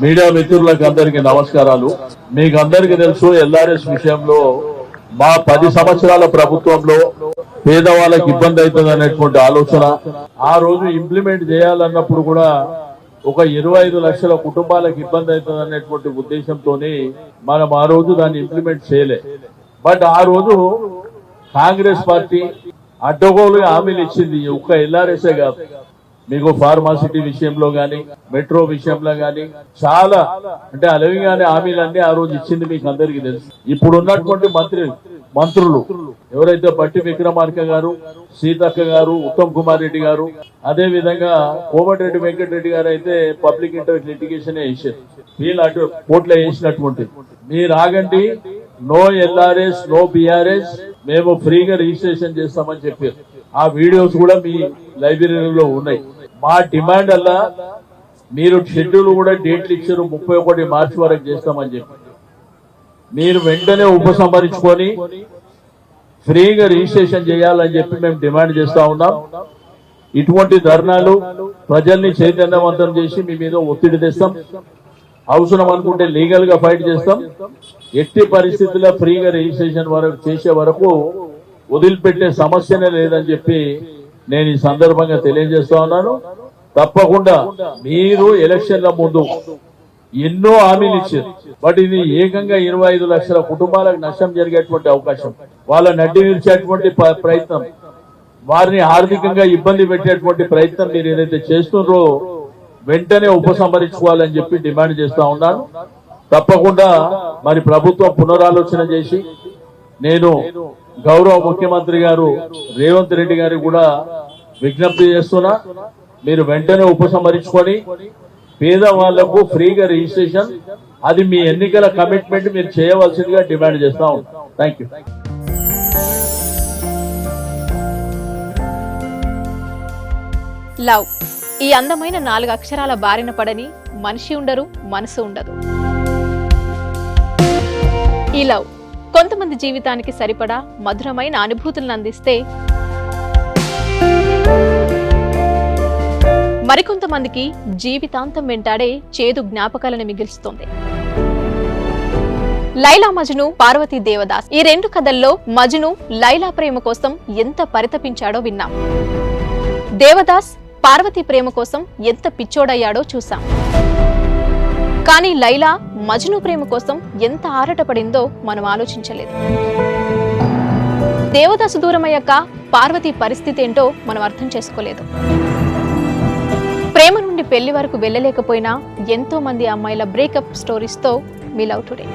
Media మిత్రులకు అందరికీ నమస్కారాలు. మీకు అందరికీ తెలుసు, ఎల్ఆర్ఎస్ విషయంలో మా 10 సంవత్సరాల ప్రభుత్వంలో పేదవాళ్ళకి ఇబ్బంది అవుతుంది అనేటువంటి ఆలోచన ఆ రోజు ఇంప్లిమెంట్ చేయాలన్నప్పుడు కూడా ఒక 25 లక్షల కుటుంబాలకు ఇబ్బంది అవుతుంది అనేటువంటి ఉద్దేశంతోనే మనం ఆ రోజు దాన్ని ఇంప్లిమెంట్ చేయలే. బట్ ఆ రోజు కాంగ్రెస్ పార్టీ అడ్డగోలుగా హామీలు ఇచ్చింది. ఒక్క ఎల్ఆర్ఎస్ఏ కాదు, మీకు ఫార్మాసిటీ విషయంలో గాని, మెట్రో విషయంలో గాని చాలా అంటే అలవిగానే హామీలన్నీ ఆ రోజు ఇచ్చింది మీకు అందరికీ తెలుసు. ఇప్పుడు ఉన్నటువంటి మంత్రులు ఎవరైతే బట్టి విక్రమార్క గారు, సీతక్క గారు, ఉత్తమ్ కుమార్ రెడ్డి గారు, అదే విధంగా కోమటిరెడ్డి వెంకటరెడ్డి గారు అయితే పబ్లిక్ ఇంటరెస్ట్ లిటిగేషన్ వేసారు. వీళ్ళు అటు కోర్టులో వేసినటువంటి మీరు ఆగండి, నో ఎల్ఆర్ఎస్ నో బిఆర్ఎస్, మేము ఫ్రీగా రిజిస్ట్రేషన్ చేస్తామని చెప్పారు. ఆ వీడియోస్ కూడా మీ లైబ్రరీలో ఉన్నాయి. మా డిమాండ్ అలా మీరు షెడ్యూల్ కూడా డేట్లు ఇచ్చారు, 31 మార్చి వరకు చేస్తామని చెప్పి మీరు వెంటనే ఉపసంహరించుకొని ఫ్రీగా రిజిస్ట్రేషన్ చేయాలని చెప్పి మేము డిమాండ్ చేస్తా ఉన్నాం. ఇటువంటి ధర్నాలు ప్రజల్ని చైతన్యవంతం చేసి మీ మీద ఒత్తిడి తెస్తాం. అవసరం అనుకుంటే లీగల్ గా ఫైట్ చేస్తాం. ఎట్టి పరిస్థితుల్లో ఫ్రీగా రిజిస్ట్రేషన్ వరకు చేసే వరకు వదిలిపెట్టే సమస్యనే లేదని చెప్పి నేను ఈ సందర్భంగా తెలియజేస్తా ఉన్నాను. తప్పకుండా మీరు ఎలక్షన్ల ముందు ఎన్నో హామీలు ఇచ్చారు, బట్ ఇది ఏకంగా 25 లక్షల కుటుంబాలకు నష్టం జరిగేటువంటి అవకాశం, వాళ్ళ నడ్డి నిలిచేటువంటి ప్రయత్నం, వారిని ఆర్థికంగా ఇబ్బంది పెట్టేటువంటి ప్రయత్నం మీరు ఏదైతే చేస్తున్నారో వెంటనే ఉపసంహరించుకోవాలని చెప్పి డిమాండ్ చేస్తా ఉన్నాను. తప్పకుండా మరి ప్రభుత్వం పునరాలోచన చేసి నేను గౌరవ ముఖ్యమంత్రి గారు రేవంత్ రెడ్డి గారికి కూడా విజ్ఞప్తి చేస్తున్నా, మీరు వెంటనే ఉపసంహరించుకొని పేదవాళ్లకు ఫ్రీగా రిజిస్ట్రేషన్, అది మీ ఎన్నికల కమిట్మెంట్ మీరు చేయవలసిందిగా డిమాండ్ చేస్తా ఉన్నాం. Thank you. లవ్, ఈ అందమైన 4 అక్షరాల బారిన పడని మనిషి ఉండరు, మనసు ఉండదు. ఈ లవ్ కొంతమంది జీవితానికి సరిపడా మధురమైన అనుభూతులను అందిస్తే, మరికొంతమందికి జీవితాంతం వెంటాడే చేదు జ్ఞాపకాలను మిగిల్స్తుంది. లైలా మజ్ను, పార్వతీ దేవదాస్, ఈ 2 కథల్లో మజ్ను లైలా ప్రేమ కోసం ఎంత పరితపించాడో విన్నాం. దేవదాస్ పార్వతీ ప్రేమ కోసం ఎంత పిచ్చోడయ్యాడో చూసాం. కానీ లైలా మజ్ను ప్రేమ కోసం ఎంత ఆరాటపడిందో మనం ఆలోచించలేదు. దేవదాసు దూరమయ్యాక పార్వతీ పరిస్థితి ఏంటో మనం అర్థం చేసుకోలేదు. ప్రేమ నుండి పెళ్లి వరకు వెళ్ళలేకపోయినా ఎంతో మంది అమ్మాయిల బ్రేకప్ స్టోరీస్తో మీ లవ్ టుడే.